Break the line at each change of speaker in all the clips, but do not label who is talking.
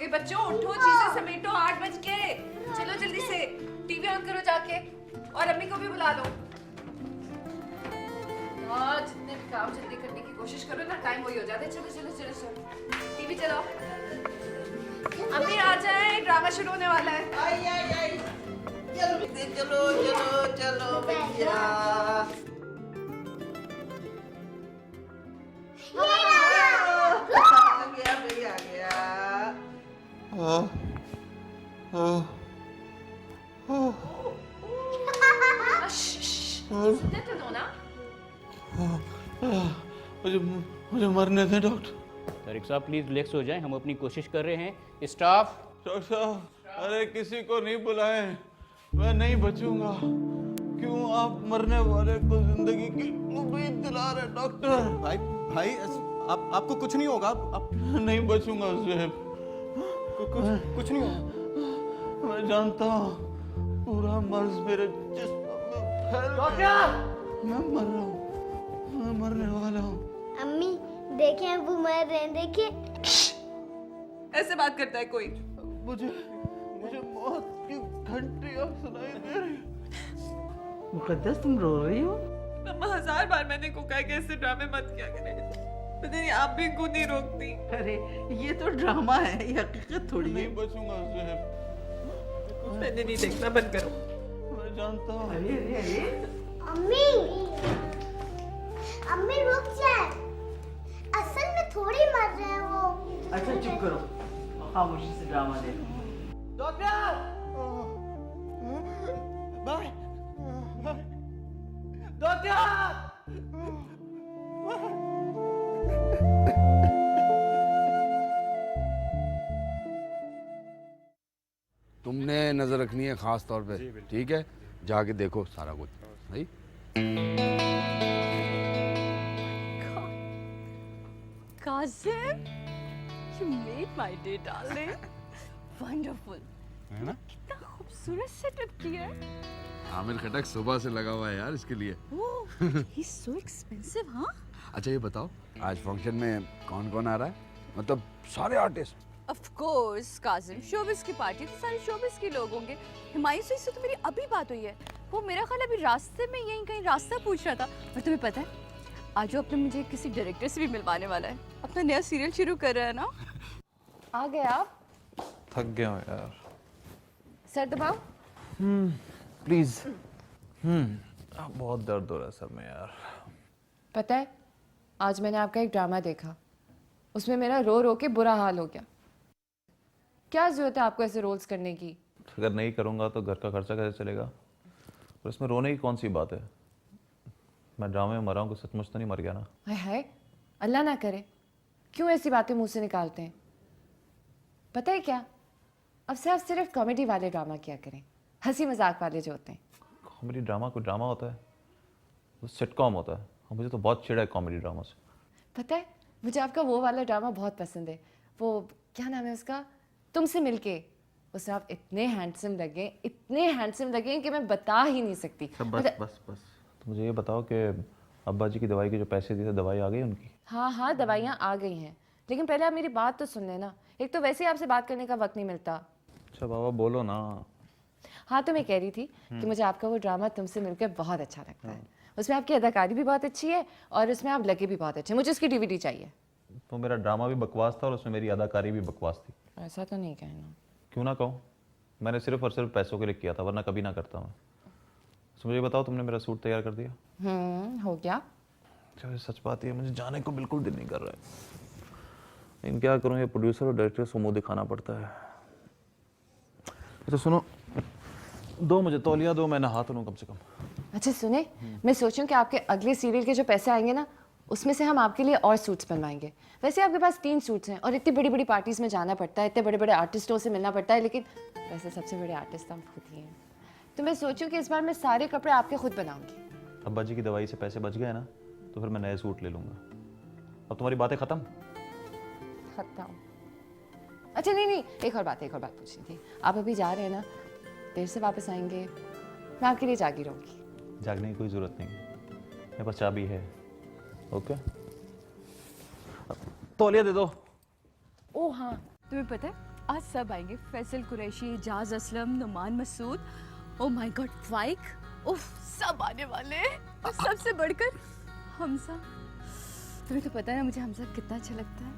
बच्चों उठो, चीजें समेटो, 8 बज गए। चलो जल्दी से टीवी ऑन करो जाके, और अम्मी को भी बुला लो। जितने भी काम जल्दी करने की कोशिश करो ना, टाइम वही हो जाता है। चलो चलो चलो चलो टीवी चलाओ। अम्मी आ जाए, ड्रामा शुरू होने वाला है।
आई आई आई, जल्दी चलो चलो चलो भैया। आ गया भैया, आ गया।
सुनने तो दो ना।
मुझे मरने दें डॉक्टर।
तारिक साहब प्लीज रिलैक्स हो जाएं, हम अपनी कोशिश कर रहे हैं। स्टाफ।
डॉक्टर साहब, अरे किसी को नहीं बुलाएं, मैं नहीं बचूंगा। क्यों आप मरने वाले को जिंदगी की उम्मीद दिला रहे डॉक्टर?
भाई भाई आपको कुछ नहीं होगा। आप
नहीं बचूंगा ज़ेब।
कुछ नहीं होगा।
मैं जानता हूँ पूरा मर्ज मेरे जिस्म में फैल गया। मैं मर रहा हूँ, मैं मरने वाला हूँ।
अम्मी देखें, वो मर रहे हैं, देखिए।
ऐसे बात करता है कोई?
मुझे मौत की घंटियाँ सुनाई दे रही।
मुकद्दस तुम रो रही हो?
मम्मा 1000 बार मैंने को कहा कि ऐसे ड्रामे मत किया करें, पता नहीं आप भी इनको नहीं रोकती।
अरे ये तो ड्रामा है, ये हकीकत थोड़ी है।
नहीं बचूंगा ज़ेब।
मैंने नहीं देखना, बंद करो।
मैं जानता हूँ।
अरे अरे अरे,
अम्मी अम्मी रुक जाए, असल में थोड़ी मर रहे हैं वो।
अच्छा चुप करो, खामोशी से ड्रामा देखो। Doctor,
bye bye
doctor.
तुमने नजर रखनी है खास तौर पे, ठीक है? जाके देखो सारा कुछ, नहीं?
Qasim, you made my day, darling. Wonderful.
है ना?
कितना खूबसूरत सेटअप किया है।
आमिर खटक सुबह से लगा हुआ है यार इसके लिए।
Oh, he's so expensive, हाँ?
अच्छा ये बताओ, आज फंक्शन में कौन कौन आ रहा है? मतलब सारे artist?
Of course, Qasim. Showbiz की पार्टी तो सारे शोबिस के लोग होंगे। हिमायू से तो मेरी अभी बात हुई है। वो मेरा ख्याल अभी रास्ते में यहीं कहीं रास्ता पूछ रहा था। और तुम्हें पता है, आज वो अपने मुझे किसी डायरेक्टर से भी मिलवाने वाला है। अपना नया सीरियल शुरू कर रहा है ना। आ गए आप?
थक गया हूँ यार।
सर दबाओ।
प्लीज। बहुत दर्द हो रहा है सर में यार।
पता है, आज मैंने आपका एक ड्रामा देखा, उसमें मेरा रो रो के बुरा हाल हो गया। क्या जरूरत है आपको ऐसे रोल्स करने की?
अगर नहीं करूँगा तो घर का खर्चा कैसे चलेगा? और इसमें रोने की कौन सी बात है? मैं ड्रामे में मरा हूँ, कुछ सचमुच तो नहीं मर गया ना?
हाय हाय, अल्लाह ना करे, क्यों ऐसी बातें मुंह से निकालते हैं? पता है क्या, अब से आप सिर्फ कॉमेडी वाले ड्रामा किया करें, हंसी मजाक वाले जो होते हैं।
कॉमेडी ड्रामा कोई ड्रामा होता है? वो सिटकॉम होता है। और मुझे तो बहुत चिढ़ है कॉमेडी ड्रामा से।
पता है, मुझे आपका वो वाला ड्रामा बहुत पसंद है। वो क्या नाम है उसका, तुमसे मिलके। उसमें आप इतने हैंडसम लगे कि मैं बता ही नहीं सकती।
बस तो मुझे ये बताओ कि अब्बा जी की दवाई के जो पैसे दिए थे, दवाई आ गई उनकी?
हाँ, दवाइयाँ आ गई हैं, लेकिन पहले आप मेरी बात तो सुन लेना। एक तो वैसे ही आपसे बात करने का वक्त नहीं मिलता।
अच्छा बाबा बोलो ना।
हाँ, तो मैं कह रही थी कि मुझे आपका वो ड्रामा तुमसे मिलकर बहुत अच्छा लगता है। उसमें आपकी अदाकारी भी बहुत अच्छी है और उसमें आप लगे भी बहुत अच्छे। मुझे उसकी DVD चाहिए।
तो मेरा ड्रामा भी बकवास था और उसमें मेरी अदाकारी भी बकवास थी।
ऐसा तो नहीं कहना।
क्यों ना कहूँ, मैंने सिर्फ और सिर्फ पैसों के लिए किया था, वरना कभी ना करता मैं। तो मुझे बताओ, तुमने मेरा सूट तैयार कर दिया?
हो गया।
चलो सच बात है, मुझे जाने को बिल्कुल दिल नहीं कर रहा है, लेकिन क्या करूँ, ये प्रोड्यूसर और डायरेक्टर को मुंह दिखाना पड़ता है। अच्छा सुनो, दो मुझे तौलिया दो, मैं नहा तो लूँ कम से कम।
अच्छा सुने, मैं सोचूं कि आपके अगले सीरियल के जो पैसे आएंगे ना, उसमें से हम आपके लिए और सूट्स बनवाएंगे। वैसे आपके पास 3 सूट्स हैं और इतनी बड़ी बड़ी पार्टीज में जाना पड़ता है, इतने बड़े बड़े आर्टिस्टों से मिलना पड़ता है, लेकिन वैसे सबसे बड़े आर्टिस्ट हम खुद ही हैं। तो मैं सोचूं कि इस बार मैं सारे कपड़े आपके खुद बनाऊंगी।
अब्बा जी की दवाई से पैसे बच गए ना, तो फिर मैं नए सूट ले लूँगा। अब तुम्हारी बातें ख़त्म?
अच्छा नहीं, एक और बात पूछनी थी। आप अभी जा रहे हैं ना, देर से वापस आएंगे, मैं आपके लिए जागी रहूँगी।
जागने की कोई ज़रूरत नहीं है, मेरे पास चाबी है। ओके, तौलिया दे दो।
ओह हाँ, तुम्हें पता है
आज सब आएंगे, Faisal Qureshi, Ejaz Aslam, Noman Masood, oh my God Faiq, उफ सब आने वाले हैं। और सबसे बढ़कर हमजा। तुम्हें तो पता है ना मुझे हमजा कितना अच्छा लगता है।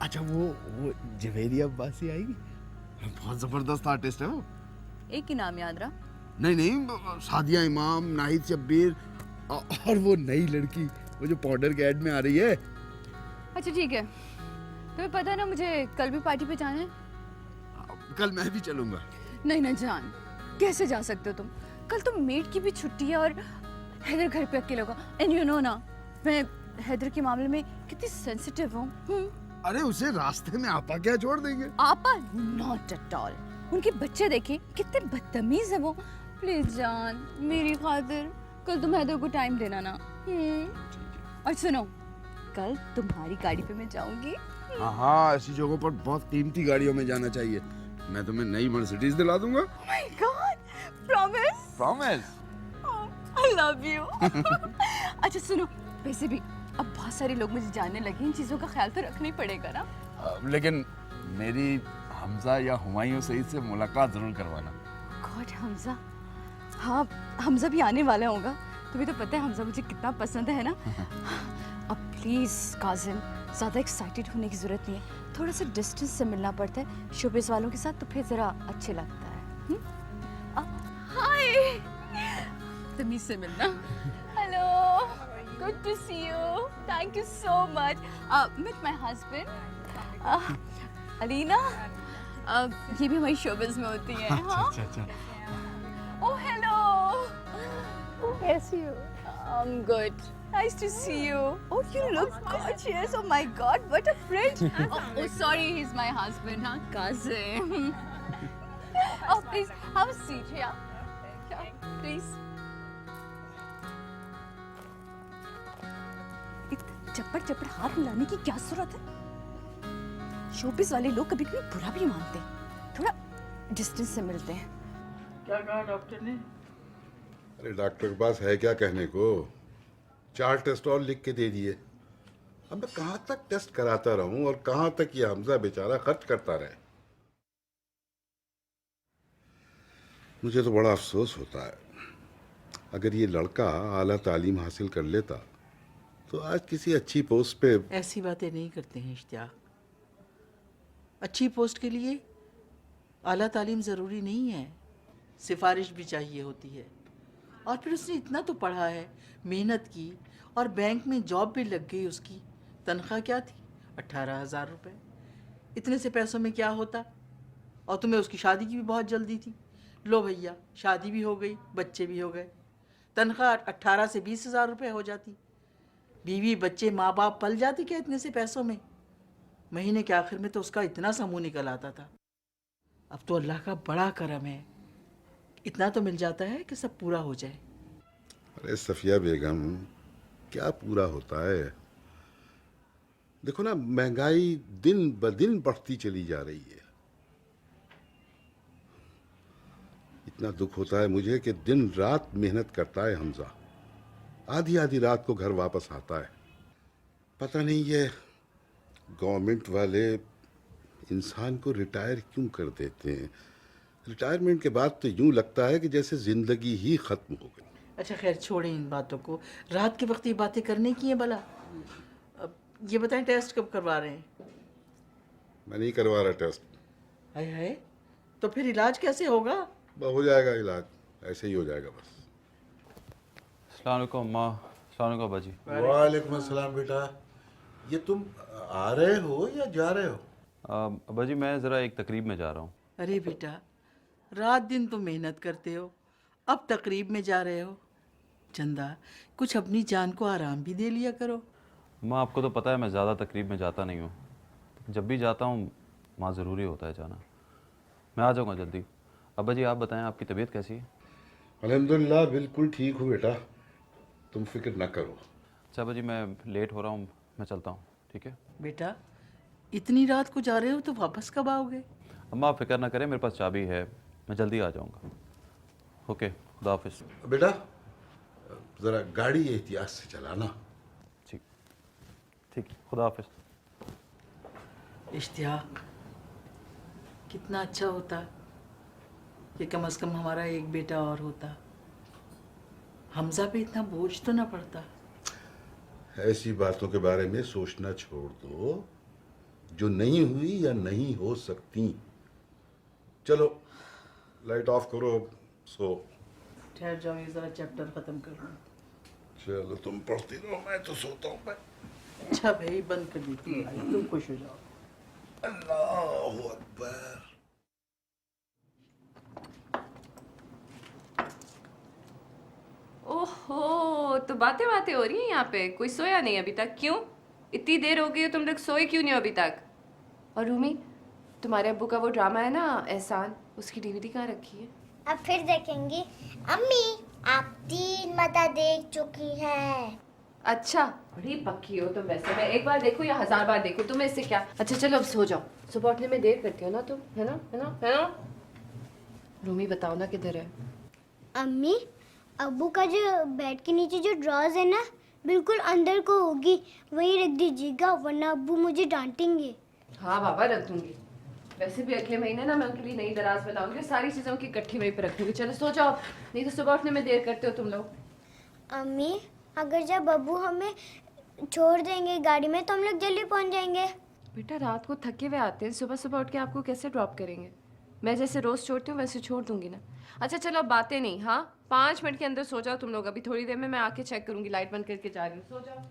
अच्छा वो जवेरी अब्बासी आएगी, बहुत जबरदस्त आर्टिस्ट है वो।
एक ही नाम याद रहा।
नहीं, सादिया इमाम, नाहिद शब्बीर और वो नई लड़की वो जो पाउडर के ऐड में आ रही है।
अच्छा ठीक है, तुम्हें पता है ना मुझे कल भी पार्टी पे जाना है।
कल मैं भी चलूंगा।
नहीं ना जान, कैसे जा सकते हो तुम? कल तो मेड की भी छुट्टी है और हैदर घर पे अकेला होगा। एंड यू नो ना, मैं हैदर के मामले में कितनी सेंसिटिव हूँ।
अरे उसे रास्ते में आपा क्या छोड़ देंगे?
आपा नॉट एट ऑल। उनके बच्चे देखे कितने बदतमीज है वो। प्लीज जान, मेरी खातिर कल तुम हैदर को टाइम देना ना। और सुनो, कल तुम्हारी गाड़ी पे मैं जाऊंगी।
हाँ, ऐसी जगहों पर बहुत कीमती गाड़ियों में जाना चाहिए। मैं तुम्हें नई मर्सिडीज दिला दूंगा।
Oh my God, promise?
Promise.
I love you. अच्छा सुनो, वैसे भी अब बहुत सारे लोग मुझे जानने लगे, इन चीजों का ख्याल तो रखना ही पड़ेगा ना।
लेकिन मेरी हमजा या हुमायूं सईद से मुलाकात जरूर करवाना।
गॉड, हमजा। हाँ, हमजा भी आने वाला होगा। तुम्हें तो पता है हमजा मुझे कितना पसंद है ना। अब प्लीज काजिम, ज़्यादा एक्साइटेड होने की ज़रूरत नहीं है। थोड़ा सा डिस्टेंस से मिलना पड़ता है शोबिस वालों के साथ, तो फिर ज़रा अच्छे लगता है। हाय, तमीज़ से मिलना। Hello, good to see you, thank you so much. Meet my husband Alina. ये भी हमारी शोबिस में होती है।
अच्छा।
ओह हेलो, कैसी हो? I'm good. Nice to see you. Oh, you look gorgeous. Oh my God, what a friend. Oh, sorry, he's my husband, huh? Cousin. Oh, please, have a seat here. Yeah, please. इतना चप्पड़ हाथ मिलाने की क्या जरूरत है? Showbiz वाले लोग कभी कभी बुरा भी मानते हैं। थोड़ा डिस्टेंस से मिलते हैं।
क्या कहा डॉक्टर ने?
अरे डॉक्टर के पास है क्या कहने को, 4 टेस्ट और लिख के दे दिए। अब मैं कहाँ तक टेस्ट कराता रहूं और कहाँ तक ये हमजा बेचारा खर्च करता रहे। मुझे तो बड़ा अफसोस होता है। अगर ये लड़का आला तालीम हासिल कर लेता तो आज किसी अच्छी पोस्ट पे।
ऐसी बातें नहीं करते हैं इश्तियाक। अच्छी पोस्ट के लिए आला तालीम ज़रूरी नहीं है, सिफारिश भी चाहिए होती है। और फिर उसने इतना तो पढ़ा है, मेहनत की और बैंक में जॉब भी लग गई उसकी। तनख्वाह क्या थी? 18,000 रुपये। इतने से पैसों में क्या होता? और तुम्हें उसकी शादी की भी बहुत जल्दी थी। लो भैया, शादी भी हो गई, बच्चे भी हो गए। तनख्वाह 18 से 20,000 रुपये हो जाती। बीवी बच्चे माँ बाप पल जाती क्या इतने से पैसों में? महीने के आखिर में तो उसका इतना सा मुँह निकल आता था। अब तो अल्लाह का बड़ा करम है, इतना तो मिल जाता है कि सब पूरा हो जाए।
अरे सफिया बेगम, क्या पूरा होता है? देखो ना, महंगाई दिन ब दिन बढ़ती चली जा रही है। इतना दुख होता है मुझे कि दिन रात मेहनत करता है हमजा, आधी आधी रात को घर वापस आता है। पता नहीं ये गवर्नमेंट वाले इंसान को रिटायर क्यों कर देते हैं। रिटायरमेंट के बाद तो यूं लगता है कि जैसे जिंदगी ही खत्म हो गई।
अच्छा खैर, छोड़ें इन बातों को। रात के वक्त ये बातें करने की हैं भला? अब ये बताएं, टेस्ट कब करवा रहे हैं?
मैं नहीं करवा रहा टेस्ट।
हाय हाय, तो फिर इलाज कैसे होगा?
हो जाएगा इलाज, ऐसे ही हो जाएगा बस।
अस्सलाम वालेकुम अम्मा। अस्सलाम वालेकुम अब्बा जी।
वालेकुम अस्सलाम बेटा। ये तुम आ रहे हो या जा रहे हो?
अब्बा जी मैं ज़रा एक तकरीब में जा रहा हूँ।
अरे बेटा, रात दिन तुम मेहनत करते हो, अब तकरीब में जा रहे हो। चंदा, कुछ अपनी जान को आराम भी दे लिया करो।
माँ आपको तो पता है मैं ज़्यादा तकरीब में जाता नहीं हूँ, जब भी जाता हूँ माँ ज़रूरी होता है जाना। मैं आ जाऊँगा जल्दी। अब्बा जी आप बताएं, आपकी तबीयत कैसी है?
अल्हम्दुलिल्लाह बिल्कुल ठीक हूँ बेटा, तुम फिक्र न करो।
अच्छा अब्बा जी मैं लेट हो रहा हूँ, मैं चलता हूँ। ठीक है
बेटा, इतनी रात को जा रहे हो तो वापस कब आओगे?
अम्मा आप फिक्र ना करें, मेरे पास चाबी है, मैं जल्दी आ जाऊँगा। ओके, खुदा हाफिज़।
बेटा ज़रा गाड़ी एहतियात से चलाना।
ठीक ठीक, खुदा हाफिज़।
इश्तियाक, कितना अच्छा होता कि कम से कम हमारा एक बेटा और होता। हमजा पे इतना बोझ तो ना पड़ता।
ऐसी बातों के बारे में सोचना छोड़ दो जो नहीं हुई या नहीं हो सकती। चलो लाइट ऑफ करो, अब सो।
ठहर जाओ, ये जरा चैप्टर खत्म कर लो।
चलो तुम पढ़ती रहो, मैं तो सोता हूँ।
अच्छा भाई, बंद कर देती हूँ भाई, तुम खुश हो जाओ।
अल्लाहु अकबर।
ओहो, तो बातें बातें हो रही हैं यहाँ पे। कोई सोया नहीं अभी तक? क्यों इतनी देर हो गई है, तुम लोग सोए क्यों नहीं हो अभी तक? और रूमी, तुम्हारे अब्बू का वो ड्रामा है ना एहसान, उसकी डीवीडी कहाँ रखी है?
अब फिर देखेंगी। अम्मी, आप 3 मता देख चुकी हैं।
अच्छा, बड़ी पक्की हो तुम। वैसे मैं एक बार देखूं या 1000 बार देखूं, तुम्हें इससे क्या? अच्छा चलो अब सो जाओ, सुबह उठने में देर करती हो ना तुम, है ना, है ना, है ना? रूमी बताओ ना किधर है?
अम्मी, अब्बू का जो बेड के नीचे जो ड्रॉज है ना, बिल्कुल अंदर को होगी, वहीं रख दीजिएगा, वरना अब्बू मुझे डांटेंगे।
हाँ बाबा, रख दूंगी। वैसे भी अगले महीने ना मैं उनके लिए नई दराज बनाऊंगी, सारी चीजों की इकट्ठी वहीं पे रख दूंगी। चलो सो जाओ, नहीं तो सुबह उठने में देर करते हो तुम लोग।
अम्मी, अगर जब अब्बू हमें छोड़ देंगे गाड़ी में तो हम लोग जल्दी पहुंच जाएंगे।
बेटा रात को थके हुए आते हैं, सुबह सुबह उठ के आपको कैसे ड्रॉप करेंगे? मैं जैसे रोज छोड़ती हूँ वैसे छोड़ दूंगी ना। अच्छा चलो अब बातें नहीं, हाँ 5 मिनट के अंदर सो जाओ तुम लोग। अभी थोड़ी देर में मैं आके चेक करूंगी, लाइट बंद करके जा रही हूँ। सो जाओ।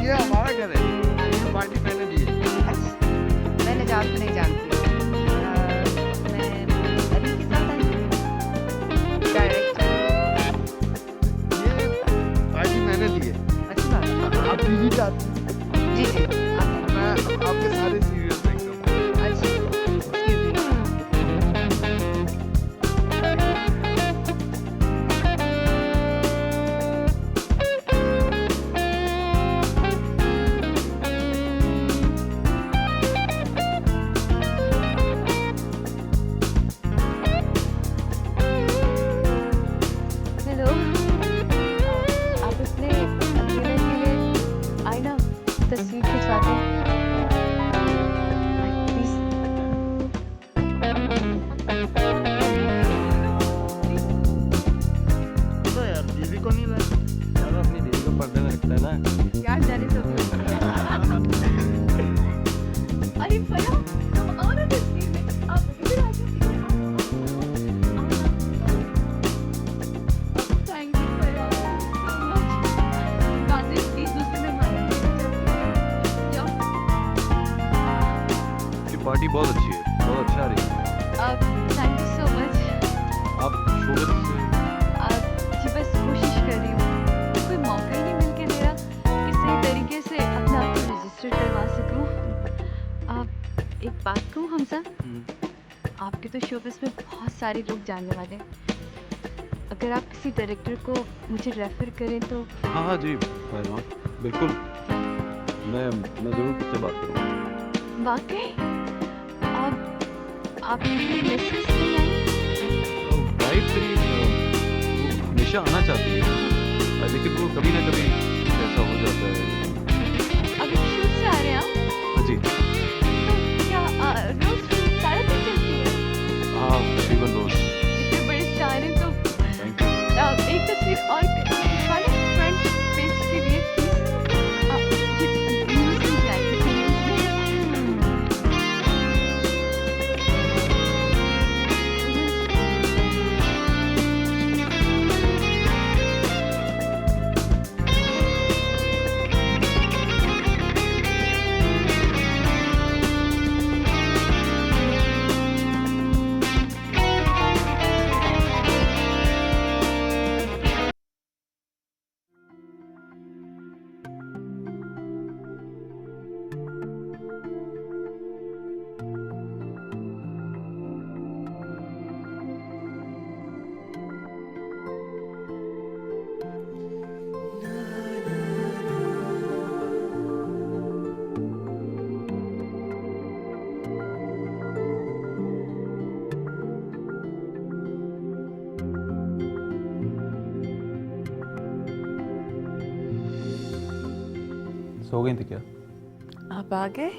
ये हमारा घर है, ये पार्टी मैंने दी है।
मैं निजात को नहीं जानती। मैं अली के साथ आई हूँ। डायरेक्टर।
ये पार्टी मैंने दी है।
अच्छा
आप दीदी चाहती
जी जी आप-
मैं आपके सारे सीरियल देखता हूँ।
अच्छा excuse me। हेलो, आप अपने अकेले के लिए आई ना तस्वीर खिंचवाते प्लीज।
तो यार दीदी को नहीं लाया।
यार अपनी दीदी को पर्दे में रखता है ना।
यार जाने दो। अरे भैया तुम आओ ना तस्वीर में, आप इधर आ जाओ। थैंक यू भैया सो मच। काजिम प्लीज दूसरे मेहमान जाओ।
ये पार्टी बहुत अच्छी है, बहुत अच्छा रही है।
Thank you so much.
आप शोबत से
जी बस कोशिश कर रही हूँ, कोई मौका ही नहीं मिल के दे रहा कि सही तरीके से अपने आप को रजिस्टर करवा सकूँ। आप एक बात कहूँ हमसा, आपके तो शोबिस में बहुत सारे लोग जानने वाले हैं। अगर आप किसी डायरेक्टर को मुझे रेफर करें तो।
हाँ हाँ जी, why not? बिल्कुल, मैं ज़रूर तुझसे बात करूँगा।
वाकई आप मैसेज नहीं आई?
वाइफ तेरी वो हमेशा आना चाहती है, लेकिन वो कभी ना कभी ऐसा हो जाता है।
अभी शूट से आ रहे हैं आप?
हाँ जी।
तो क्या रोज सारा दिन चलती है?
हाँ तकरीबन रोज।
इतने बड़े स्टार हैं तो
सो गई थी क्या?
आप आ गए?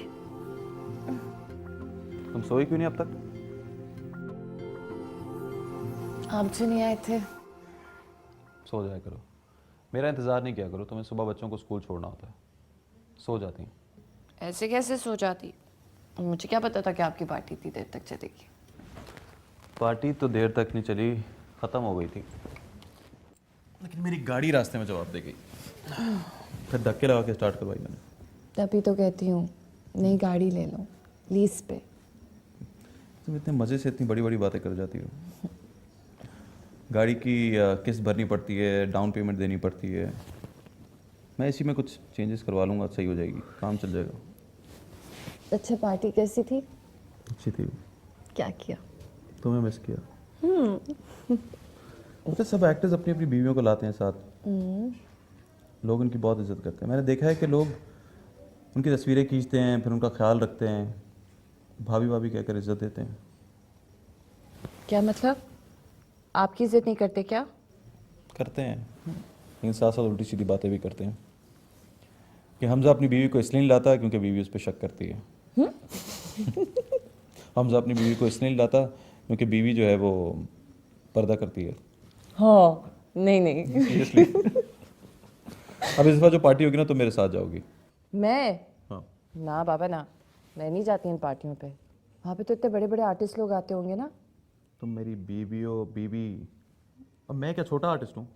तुम सोई क्यों नहीं अब तक?
आप जो नहीं आए थे।
सो जाया करो, मेरा इंतज़ार नहीं किया करो। तुम्हें सुबह बच्चों को स्कूल छोड़ना होता है, सो जाती हैं।
ऐसे कैसे सो जाती? मुझे क्या पता था कि आपकी पार्टी इतनी देर तक चलेगी।
पार्टी तो देर तक नहीं चली, ख़त्म हो गई थी, लेकिन मेरी गाड़ी रास्ते में जवाब दे गई। फिर धक्के लगा के स्टार्ट करवाई मैंने।
तभी तो कहती हूँ नई गाड़ी ले लो, लीज पे।
तुम इतने मज़े से इतनी बड़ी बड़ी बातें कर जाती हो। गाड़ी की किस्त भरनी पड़ती है, डाउन पेमेंट देनी पड़ती है। मैं इसी में कुछ चेंजेस करवा लूँगा, सही हो जाएगी, काम चल जाएगा।
अच्छा, पार्टी कैसी थी?
अच्छी थी।
क्या किया?
तुम्हें मिस किया। तो सब एक्टर्स अपनी अपनी बीवियों को लाते हैं साथ, लोग उनकी बहुत इज्जत करते हैं। मैंने देखा है कि लोग उनकी तस्वीरें खींचते हैं, फिर उनका ख्याल रखते हैं, भाभी भाभी कहकर इज्जत देते हैं।
क्या मतलब? आपकी इज्जत नहीं करते क्या?
करते हैं, लेकिन साथ साथ उल्टी सीधी बातें भी करते हैं कि हमजा अपनी बीवी को इसलिए नहीं लाता क्योंकि बीवी उस पर शक करती है। हमजा अपनी बीवी को इसलिए नहीं लाता क्योंकि बीवी जो है वो पर्दा करती है।
हाँ, नहीं
सीरियसली। अब इस बार जो पार्टी होगी ना, तो मेरे साथ जाओगी।
मैं?
हाँ।
ना बाबा ना, मैं नहीं जाती इन पार्टियों पे। वहाँ पे तो इतने बड़े बड़े आर्टिस्ट लोग आते होंगे ना।
तुम मेरी बीवी हो, बीवी। अब मैं क्या छोटा आर्टिस्ट हूँ?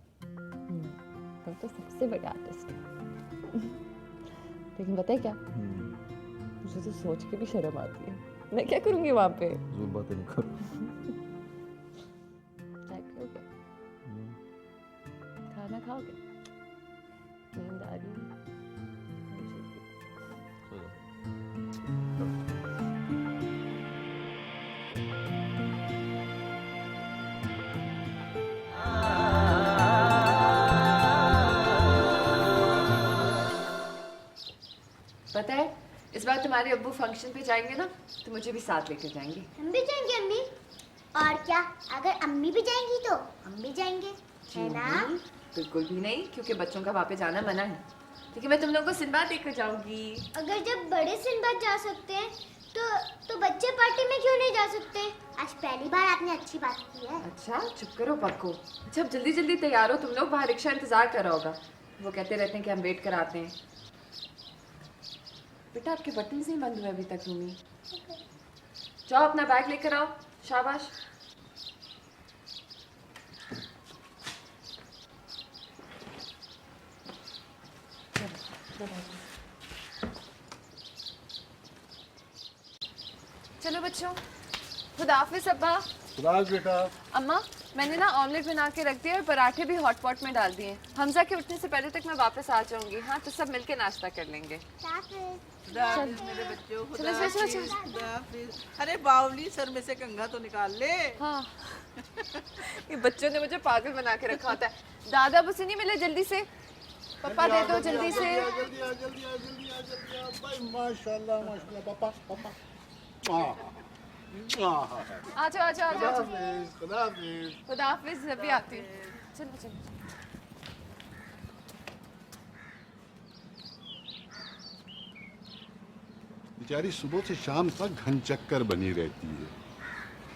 तुम तो सबसे बड़े आर्टिस्ट हो। लेकिन पता है क्या, मुझे तो सोच के भी शर्म आती है। मैं क्या करूँगी वहाँ पे?
ज़रूर बातें नहीं करो।
चाय पियोगे? खाना खाओगे? नींद आ रही है? पता है, इस बार तुम्हारे अब्बू फंक्शन पे जाएंगे ना, तो मुझे भी साथ लेकर जाएंगे।
हम भी जाएंगे अम्मी। और क्या, अगर अम्मी भी जाएंगी तो हम भी जाएंगे, है ना?
बिल्कुल भी नहीं, क्योंकि बच्चों का वहाँ पे जाना मना है। लेकिन मैं तुम लोगों को सिंबाद देखकर जाऊंगी।
अगर जब बड़े सिंबाद जा सकते हैं तो बच्चे पार्टी में क्यों नहीं जा सकते? आज पहली बार आपने अच्छी बात की है।
अच्छा, चुप करो पक्को। अच्छा, अब जल्दी जल्दी तैयार हो तुम लोग, बाहर रिक्शा इंतजार कर रहा होगा। वो कहते रहते हैं कि हम वेट कराते हैं। बेटा, आपके बटन नहीं बंद हुए अभी तक रूमी। जाओ अपना बैग लेकर आओ, शाबाश। चलो बच्चों, खुदा हाफिज़ अब्बा।
खुदा हाफिज़ बेटा।
अम्मा, मैंने ना ऑमलेट बना के रख दिया और पराठे भी हॉट पॉट में डाल दिए। हमजा के उठने से पहले तक मैं वापस आ जाऊंगी। हाँ, तो सब मिलके नाश्ता कर लेंगे।
मेरे बच्चों,
चलो।
अरे बावली, सर में से कंघा तो निकाल ले।
हाँ। ये बच्चों ने मुझे पागल बना के रखा होता है। दादा मुझसे नहीं मिले, जल्दी से। पापा दे दो जल्दी से।
भाई माशाल्लाह माशाल्लाह। पापा पापा।
आ जाओ आ जाओ आ जाओ।
खुदा हाफिज़।
खुदा हाफिज़, अभी आती हूँ। चलो चलो।
बेचारी सुबह से शाम तक घन चक्कर बनी रहती है।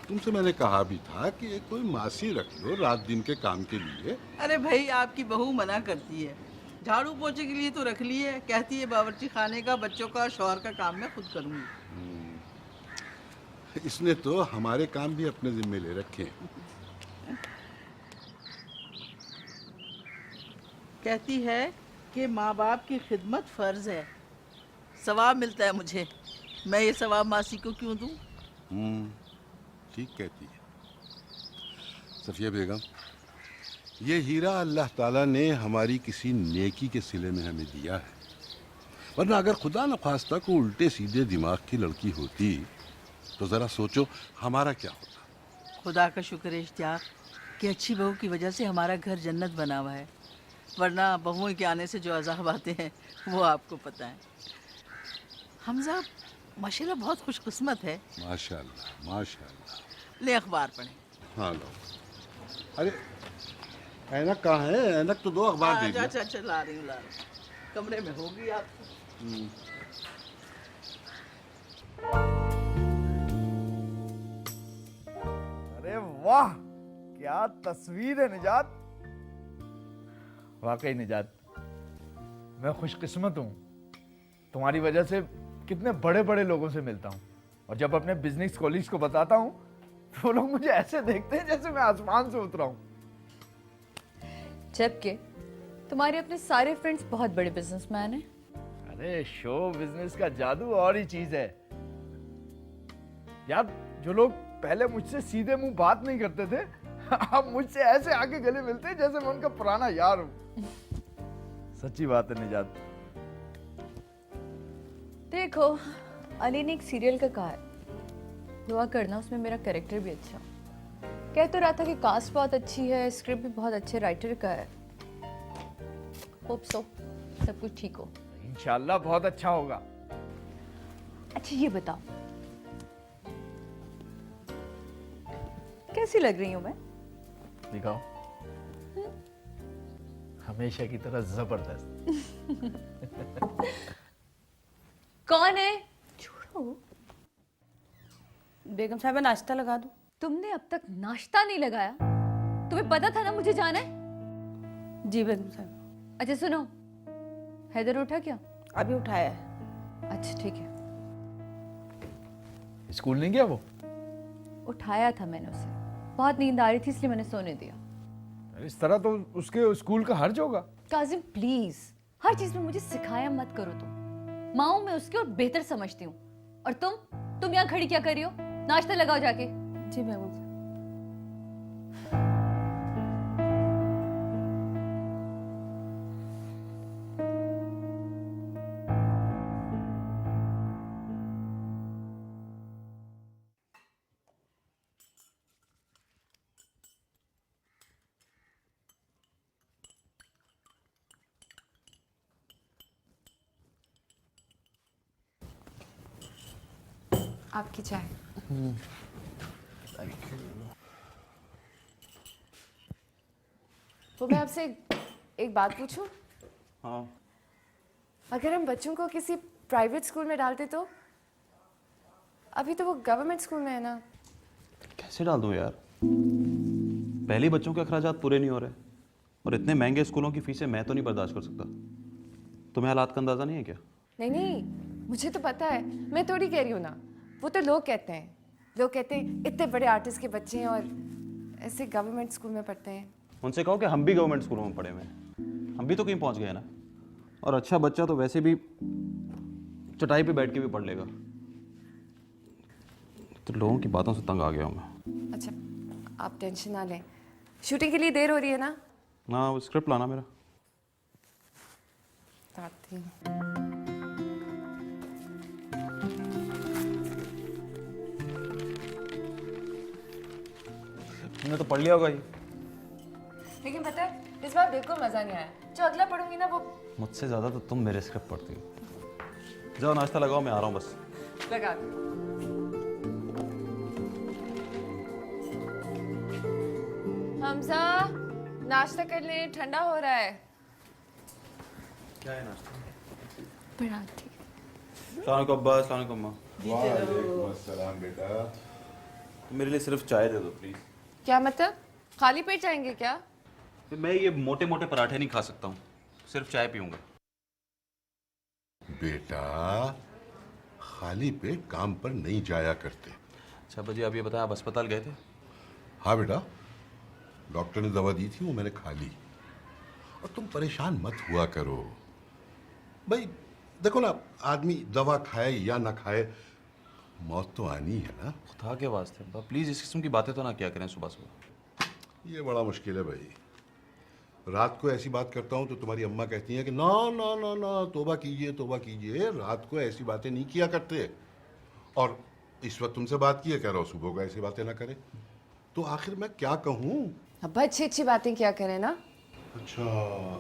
तुमसे मैंने कहा भी था कि एक कोई मासी रख लो रात दिन के काम के लिए।
अरे भाई, आपकी बहू मना करती है। झाड़ू पोछे के लिए तो रख ली है, कहती है बावर्ची खाने का, बच्चों का, शौहर का काम मैं खुद करूंगी।
इसने तो हमारे काम भी अपने जिम्मे ले रखे हैं।
कहती है कि माँ बाप की खिदमत फर्ज है, सवाब मिलता है मुझे। मैं ये सवाब मासी को क्यों दूं?
ठीक कहती है सफिया बेगम। ये हीरा अल्लाह ताला ने हमारी किसी नेकी के सिले में हमें दिया है, वरना अगर खुदा न खास्ता को उल्टे सीधे दिमाग की लड़की होती तो जरा सोचो हमारा क्या होता।
खुदा का शुक्र है इश्तियाक कि अच्छी बहू की वजह से हमारा घर जन्नत बना हुआ है, वरना बहुओं के आने से जो अज़ाब आते हैं वो आपको पता है। हमजा माशाल्लाह बहुत खुशकिस्मत है।
माशाल्लाह माशाल्लाह।
ले अखबार पढ़ें।
हाँ लो। अरे ऐनक कहाँ है? ऐनक तो दो अखबार दे दिया।
अच्छा ला रही हूँ कमरे में होगी आप।
अरे वाह, क्या तस्वीर है निजात। वाकई निजात, मैं खुशकिस्मत हूँ। तुम्हारी वजह से कितने बड़े बड़े लोगों से मिलता हूँ, और जब अपने बिजनेस कॉलीग्स को बताता हूँ तो वो लोग मुझे ऐसे देखते हैं जैसे मैं आसमान से उतरा हूँ।
जबकि तुम्हारे अपने सारे फ्रेंड्स बहुत बड़े बिजनेसमैन हैं।
अरे शो बिजनेस का जादू और ही चीज है यार। जो लोग पहले मुझसे सीधे मुंह बात नहीं करते थे, अब मुझसे ऐसे आके गले मिलते हैं जैसे मैं उनका पुराना यार हूं। सच्ची बात है निजात।
देखो, अली ने एक सीरियल का कहा है, दुआ करना उसमें मेरा कैरेक्टर भी अच्छा। कह तो रहा था कि कास्ट बहुत अच्छी है, स्क्रिप्ट भी बहुत अच्छे राइटर का है। होप सो सब कुछ ठीक हो।
इंशाल्लाह बहुत अच्छा होगा।
अच्छा ये बताओ, कैसी लग रही हूँ मैं?
दिखाओ। हमेशा की तरह जबरदस्त।
कौन है?
छोड़ो। बेगम साहब नाश्ता लगा दो।
तुमने अब तक नाश्ता नहीं लगाया? तुम्हें पता था ना मुझे जाना है?
जी बेगम साहब।
अच्छा सुनो, हैदर उठा क्या?
अभी उठाया है।
अच्छा ठीक है।
स्कूल नहीं गया वो?
उठाया था मैंने उसे, बहुत नींद आ रही थी इसलिए मैंने सोने दिया।
इस तरह तो उसके स्कूल का हर्ज होगा।
काजिम प्लीज, हर चीज में मुझे सिखाया मत करो तुम। माँ मैं उसकी और बेहतर समझती हूँ। और तुम यहाँ खड़ी क्या कर रही हो? नाश्ता लगाओ जाके।
जी बेगम साहब।
आपकी चाय। तो मैं आपसे एक बात पूछूं?
हाँ।
अगर हम बच्चों को किसी प्राइवेट स्कूल में डालते तो? अभी तो वो गवर्नमेंट स्कूल में है ना।
कैसे डाल दूं यार? पहले बच्चों के अखराजात पूरे नहीं हो रहे, और इतने महंगे स्कूलों की फीसें मैं तो नहीं बर्दाश्त कर सकता। तुम्हें हालात का अंदाजा नहीं है क्या?
नहीं, मुझे तो पता है, मैं थोड़ी कह रही हूँ ना। वो तो लोग कहते हैं इतने बड़े आर्टिस्ट के बच्चे हैं और ऐसे गवर्नमेंट स्कूल में पढ़ते हैं।
उनसे कहो कि हम भी गवर्नमेंट स्कूलों में पढ़े हुए हैं, हम भी तो कहीं पहुंच गए ना। और अच्छा बच्चा तो वैसे भी चटाई पे बैठ के भी पढ़ लेगा। तो लोगों की बातों से तंग आ गया हूँ मैं।
अच्छा आप टेंशन ना लें, शूटिंग के लिए देर हो रही है ना?
हाँ, वो स्क्रिप्ट लाना मेरा।
आती हूँ।
तुमने तो पढ़ लिया होगा ये।
लेकिन पता है इस बार बिल्कुल मजा नहीं आया। जो अगला पढ़ूंगी ना वो।
मुझसे ज्यादा तो तुम मेरे स्क्रिप्ट पढ़ती हो। जाओ नाश्ता लगाओ, मैं आ रहा हूँ बस।
लगा। हमजा नाश्ता कर ले, ठंडा हो रहा है।
क्या है नाश्ता?
पराठे।
अस्सलाम वालेकुम अब्बा, अस्सलाम वालेकुम अम्मा।
वालेकुम अस्सलाम बेटा।
मेरे लिए सिर्फ चाय दे दो प्लीज।
क्या मतलब? खाली पेट जाएंगे क्या?
मैं ये मोटे मोटे पराठे नहीं खा सकता हूँ, सिर्फ चाय पीऊंगा।
बेटा खाली पेट काम पर नहीं जाया करते।
अच्छा बजी, आप ये बताया आप अस्पताल गए थे?
हाँ बेटा, डॉक्टर ने दवा दी थी, वो मैंने खा ली। और तुम परेशान मत हुआ करो भाई। देखो ना, आदमी दवा खाए या ना खाए, मौत तो आनी है ना।
खुदा के वास्ते प्लीज इस किस्म की बातें तो ना किया करें सुबह सुबह।
ये बड़ा मुश्किल है भाई। रात को ऐसी बात करता हूँ तो तुम्हारी अम्मा कहती हैं कि ना ना ना ना, तौबा कीजिए तौबा कीजिए, रात को ऐसी बातें नहीं किया करते। और इस वक्त तुमसे बात की है, कह रहा हूँ सुबह को ऐसी बातें ना करें। तो आखिर मैं क्या कहूँ?
अब्बा अच्छी अच्छी बातें क्या करें ना।
अच्छा,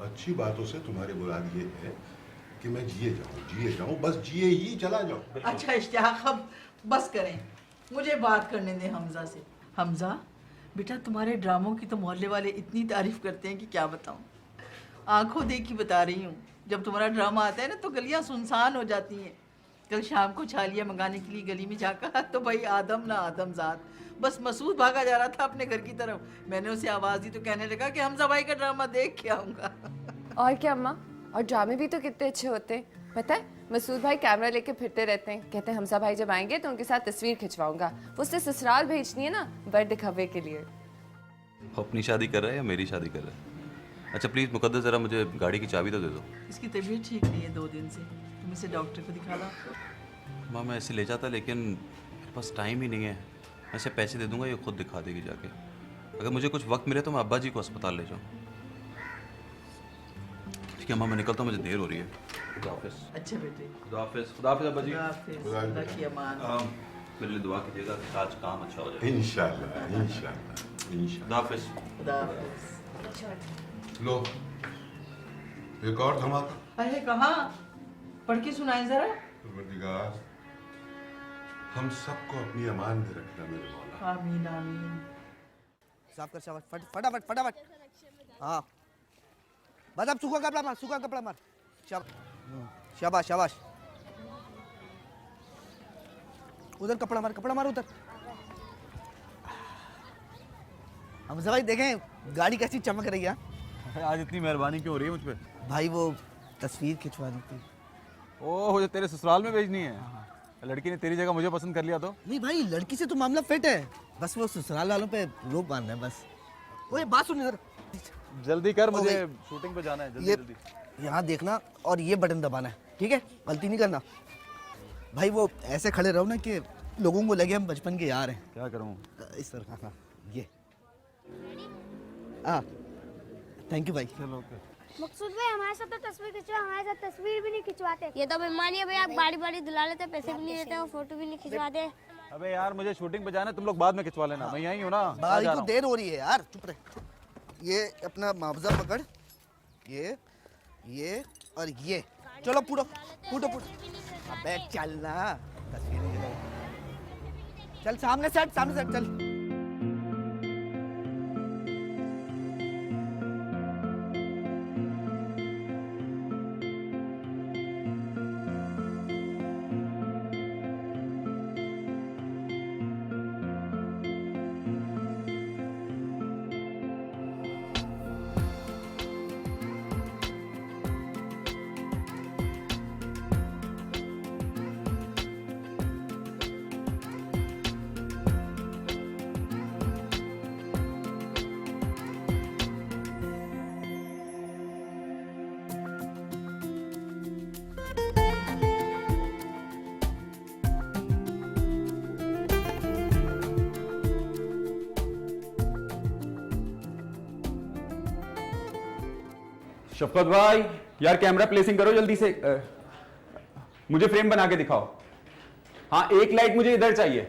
अच्छी बातों से तुम्हारी मुराद ये है कि मैं जिए जाऊं, बस जिए ही चला जाऊं।
अच्छा इश्तियाक, अब बस करें, मुझे बात करने दें हमजा से। हमजा बेटा, तुम्हारे ड्रामों की तो मोहल्ले वाले इतनी तारीफ करते हैं कि क्या बताऊं। आंखों देखी बता रही हूँ, जब तुम्हारा ड्रामा आता है ना तो गलियां सुनसान हो जाती हैं। कल शाम को छालिया मंगाने के लिए गली में जाकर तो भाई आदम ना आदम जात, बस मसूद भागा जा रहा था अपने घर की तरफ। मैंने उसे आवाज दी तो कहने लगा कि हमजा भाई का ड्रामा देख के आऊंगा।
और क्या अम्मा, और ड्रामे भी तो कितने अच्छे होते हैं। पता है मसूद भाई कैमरा लेके फिरते रहते हैं, कहते हैं हमजा भाई जब आएंगे तो उनके साथ तस्वीर खिंचवाऊंगा। वो उससे ससुराल भेजनी है ना बर्थ दिखावे के लिए।
अपनी शादी कर रहा है या मेरी शादी कर रहा है? अच्छा प्लीज मुकद्दस जरा मुझे गाड़ी की चाबी तो दे दो।
इसकी तबीयत ठीक नहीं है 2 दिन से, तुम इसे डॉक्टर को दिखा ला।
माँ मैं ऐसे ले जाता लेकिन मेरे पास टाइम ही नहीं है। मैं इसे पैसे दे दूंगा, ये खुद दिखा देगी जाके। अगर मुझे कुछ वक्त मिले तो मैं अब्बा जी को अस्पताल ले जाऊँ। ठीक है अम्मा मैं निकलता हूँ, मुझे देर हो रही है। खुदा हाफिज़।
अच्छे बेटे।
खुदा हाफिज़। खुदा हाफिज़ अब्बा जी।
खुदा हाफिज़। अल्लाह की अमान।
मेरे लिए दुआ कीजिएगा कि आज काम अच्छा हो जाए।
इंशाल्लाह इंशाल्लाह इंशाल्लाह।
खुदा हाफिज़।
खुदा हाफिज़।
लो एक और धमाका।
अरे कहाँ? पढ़ के सुनाए जरा।
परवरदिगार हम सबको अपनी अमान में रखना मेरे मौला।
आमीन आमीन।
साफ कर शाबाश, फटाफट फटाफट। हाँ बस अब सूखा कपड़ा मार, सूखा कपड़ा मार। शाबाश शाबाश। उधर कपड़ा मार, कपड़ा मार उधर। हमजा भाई देखें गाड़ी कैसी चमक रही है।
आज इतनी मेहरबानी क्यों हो रही है मुझ पे?
भाई वो तस्वीर खिंचवानी थी।
ओह जो तेरे ससुराल में भेजनी है। लड़की ने तेरी जगह मुझे पसंद कर लिया तो?
नहीं भाई लड़की से तो मामला फिट है, बस वो ससुराल वालों पे रोक बांधना है बस। ओए बात सुन इधर।
जल्दी कर, मुझे शूटिंग पे जाना है। जल्दी जल्दी।
यहाँ देखना और ये बटन दबाना है, ठीक है? गलती नहीं करना भाई। वो ऐसे खड़े रहो ना कि लोगों को लगे हम बचपन के यार हैं।
क्या करूँ?
इस तरह। हाँ ये थैंक यू भाई।
चलो ओके।
मकसूद भाई हमारे साथ तो तस्वीर खिंचवा, हमारे साथ तस्वीर भी नहीं खिंचवाते। ये तो बेईमानी है भाई, आप बारी बारी दिला लेते, पैसे भी नहीं देते और फोटो भी नहीं खिंचवाते।
अबे यार मुझे शूटिंग पे जाना है, तुम लोग बाद में खिंचवा लेना। मैं यहीं हूँ ना।
भाई को देर हो रही है यार, चुप रहे। ये अपना मुआवजा पकड़, ये और ये। चलो पूरा फूटो फूटो। अबे चल ना, तस्वीर चल सामने सेट, सामने सेट चल।
शफकत भाई यार कैमरा प्लेसिंग करो जल्दी से। मुझे फ्रेम बना के दिखाओ। हाँ एक लाइट मुझे इधर चाहिए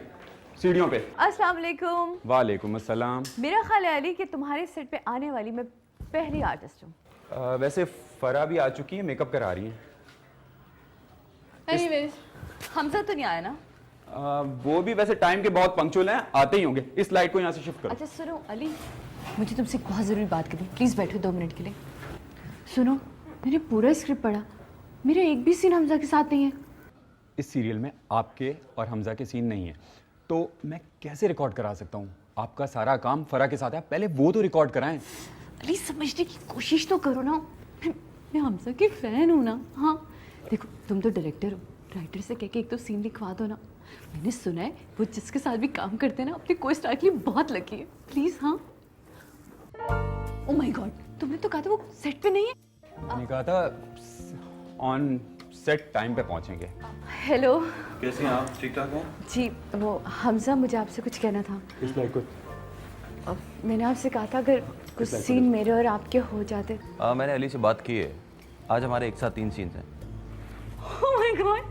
सीढ़ियों पे।
अस्सलाम वालेकुम।
वालेकुम अस्सलाम।
मेरा ख्याल है अली कि तुम्हारे सेट पे आने वाली मैं पहली आर्टिस्ट हूँ।
वैसे फरा भी आ चुकी है, मेकअप करा रही है।
एनीवेज हमजा तो नहीं आया ना?
वो भी वैसे टाइम के बहुत पंक्चुअल हैं, आते ही होंगे। इस लाइट को यहाँ से शिफ्ट करो।
अच्छा सुनो अली, मुझे तुमसे एक बहुत ज़रूरी बात करनी, प्लीज़ बैठो 2 मिनट के लिए। सुनो मैंने पूरा स्क्रिप्ट पढ़ा, मेरा एक भी सीन हमजा के साथ नहीं है।
इस सीरियल में आपके और हमजा के सीन नहीं है, तो मैं कैसे रिकॉर्ड करा सकता हूँ? आपका सारा काम फरा के साथ है, पहले वो तो रिकॉर्ड कराएं।
अली समझने की कोशिश तो करो ना, मैं हमजा की फ़ैन हूँ ना। हाँ देखो तुम तो डायरेक्टर हो, राइटर से कह के एक तो सीन लिखवा दो ना। मैंने सुना है वो जिसके साथ भी काम करते हैं ना अपने को स्टार के लिए बहुत लकी है। प्लीज़। हाँ ओह माय गॉड, तुमने तो कहा था वो सेट पे नहीं है।
मैंने कहा था ऑन सेट टाइम पे पहुंचेंगे।
हेलो
कैसे हैं आप? ठीक ठाक हैं?
जी वो हमजा मुझे आपसे कुछ कहना था।
इस लाइट को
मैंने आपसे कहा था अगर कुछ सीन मेरे और आपके हो जाते।
मैंने अली से बात की है, आज हमारे एक साथ 3 सीन्स हैं।
ओह माय गॉड,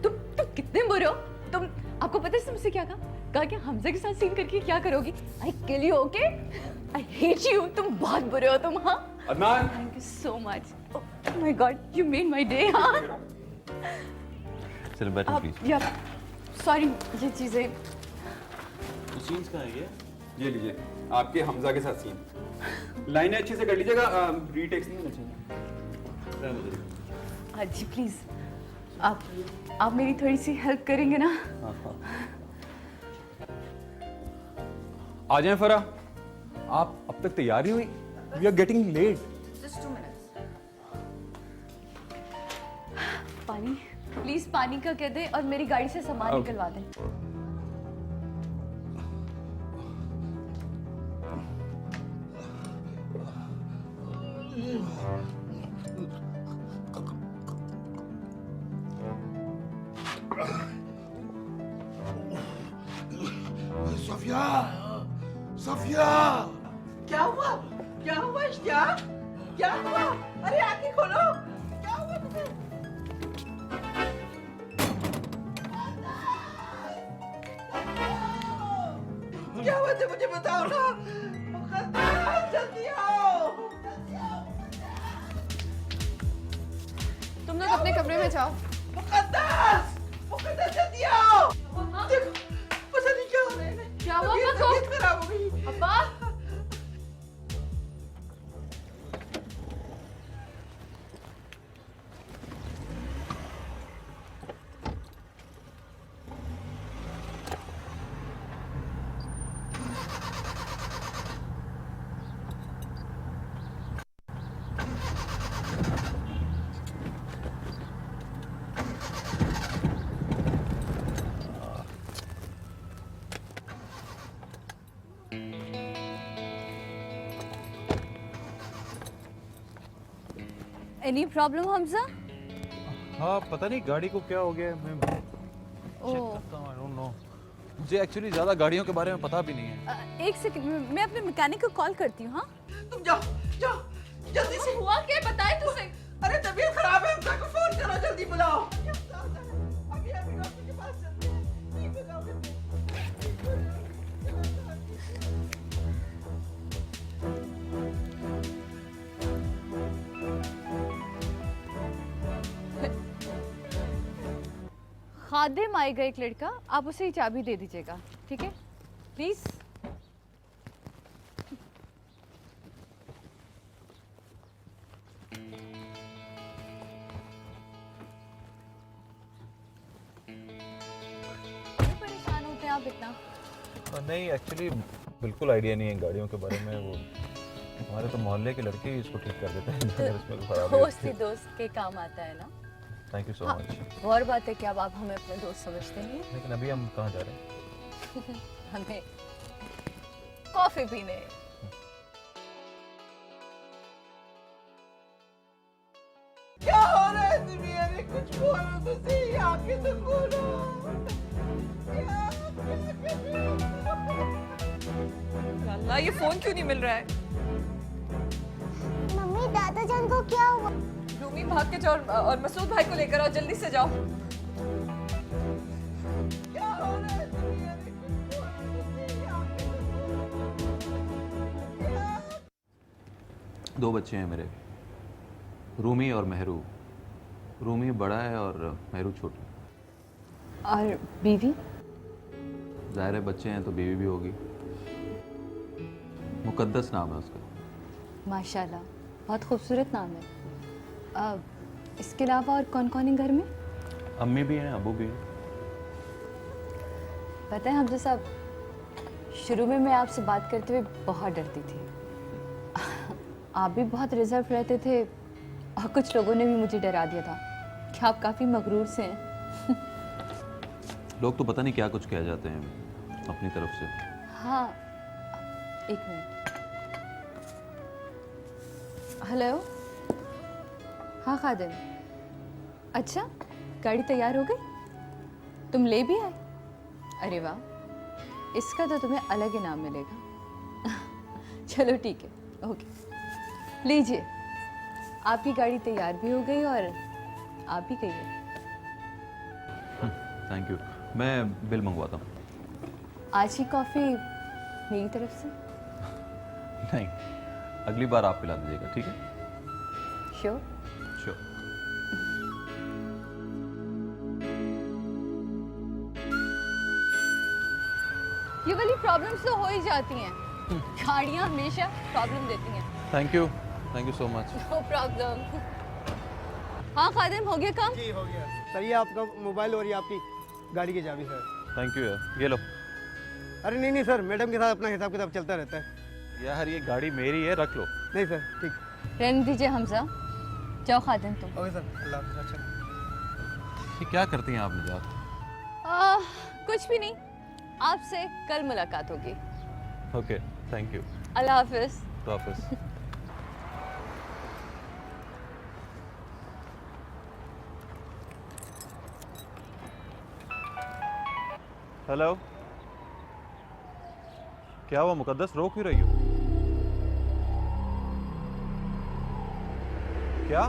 तुम कितने बुरे हो। तुम आपको पता है मुझसे क्या कहा कि हमजा के साथ सीन करके क्या करोगी? I kill you, okay? I hate you, तुम बहुत बुरे हो तुम। हाँ
Adnan,
thank you so much. Oh my God you made my day. हाँ
चलो बैठो प्लीज।
या सॉरी ये चीज़ें
सीन्स कहाँ है ये?
ये लीजिए आपके हमजा के साथ सीन। लाइनें अच्छे से कर लीजिएगा, रीटेक्स नहीं होना चाहिए।
हाँ जी प्लीज, आप मेरी थोड़ी सी हेल्प करेंगे ना?
आ जाएं फरा, आप अब तक तैयार नहीं हुई? We are getting late.
Just 2 minutes.
पानी, प्लीज पानी का कह दे और मेरी गाड़ी से सामान निकलवा दे।
सफिया, सफिया,
क्या हुआ? क्या हुआ इश्तियाक? क्या हुआ? अरे आंखें खोलो, क्या हुआ तुम्हें? क्या हुआ थे मुझे बताओ ना। मुकद्दस जल्दी आओ।
तुम लोग अपने कमरे में जाओ।
मुकद्दस, मुकद्दस जल्दी आओ। देखो पता नहीं क्या हो रहा है।
क्या हुआ अब्बा को?
तबीयत खराब हो गई।
अब्बा
एनी प्रॉब्लम हमजा?
हाँ पता नहीं गाड़ी को क्या हो गया है, मैं
ओह,
आई डोंट नो। मुझे एक्चुअली ज़्यादा गाड़ियों के बारे में पता भी नहीं है।
एक सेकंड, मैं अपने मैकेनिक को कॉल करती हूँ। हाँ
तुम जाओ, जाओ जल्दी से।
हुआ क्या बताए तुझे?
अरे तबीयत खराब है, हमजा को फोन करो, जल्दी बुलाओ। अभी अभी डॉक्टर के पास चलते हैं। ठीक हो जाओगे
खादिम आएगा एक लड़का, आप उसे ही चाबी दे दीजिएगा, ठीक है प्लीज। क्यों परेशान होते हैं आप इतना?
नहीं एक्चुअली बिल्कुल आइडिया नहीं है गाड़ियों के बारे में। वो हमारे तो मोहल्ले के लड़के ही इसको ठीक कर देते हैं अगर इसमें कोई खराबी
दोस्त
होती
ही
है।
दोस्त के काम आता है ना।
थैंक यू सो
हाँ,
मच।
और बात है कि अब आप हमें अपने दोस्त समझते हैं।
लेकिन अभी हम कहाँ जा रहे हैं?
हमें कॉफी पीने।
क्या हो रहा है दुनिया में? कुछ बोलो तो सही, आंखें तो खोलो।
अल्लाह ये फोन क्यों नहीं मिल रहा है?
मम्मी दादा जान को क्या हुआ?
रूमी भाग के जाओ और मसूद भाई को लेकर आओ, जल्दी से जाओ।
क्या हो रहा है दुनिया में? कुछ बोलो तो सही, आंखें तो खोलो।
2 बच्चे हैं मेरे, रूमी और मेहरू। रूमी बड़ा है और मेहरू छोटा।
और बीवी?
ज़ाहिर है बच्चे हैं तो बीवी भी होगी। मुकद्दस नाम है उसका।
माशाल्लाह, बहुत खूबसूरत नाम है। इसके अलावा और कौन कौन है घर में?
अम्मी भी हैं, अबू भी हैं।
पता है हमजा साहब, शुरू में मैं आपसे बात करते हुए बहुत डरती थी। आप भी बहुत रिजर्व रहते थे और कुछ लोगों ने भी मुझे डरा दिया था कि आप काफ़ी मगरूर से हैं।
लोग तो पता नहीं क्या कुछ कह जाते हैं अपनी तरफ से।
हाँ, एक मिनट। हेलो, हाँ खादिम। अच्छा, गाड़ी तैयार हो गई? तुम ले भी आए? अरे वाह, इसका तो तुम्हें अलग इनाम मिलेगा। चलो ठीक है, ओके। लीजिए, आपकी गाड़ी तैयार भी हो गई और आप भी गई।
Thank you. मैं बिल मंगवाता हूँ।
आज की कॉफ़ी मेरी तरफ से।
नहीं, अगली बार आप पिला दीजिएगा, ठीक है?
श्योर?
श्योर।
ये वाली प्रॉब्लम्स तो हो ही जाती हैं। गाड़ियाँ हमेशा प्रॉब्लम देती हैं।
Thank you so much.
No problem. हाँ खादिम, हो गया काम?
जी हो गया सर। ये आपका मोबाइल और ये आपकी गाड़ी की चाबी सर।
थैंक यू यार, ये लो।
अरे नहीं सर, मैडम के साथ अपना हिसाब किताब चलता रहता है।
यार ये गाड़ी मेरी है, रख लो।
नहीं सर ठीक।
रहने दीजिए हमजा, जाओ खादिम तुम।
ओके सर, अल्लाह हाफ़िज़। अच्छा
ये क्या करती हैं आप निजात?
कुछ भी नहीं, आपसे कल मुलाकात होगी।
Okay, thank you.
अल्लाह हाफिज।
तो हाफिज। हेलो, क्या हुआ मुकद्दस, रो क्यों रही हो? क्या?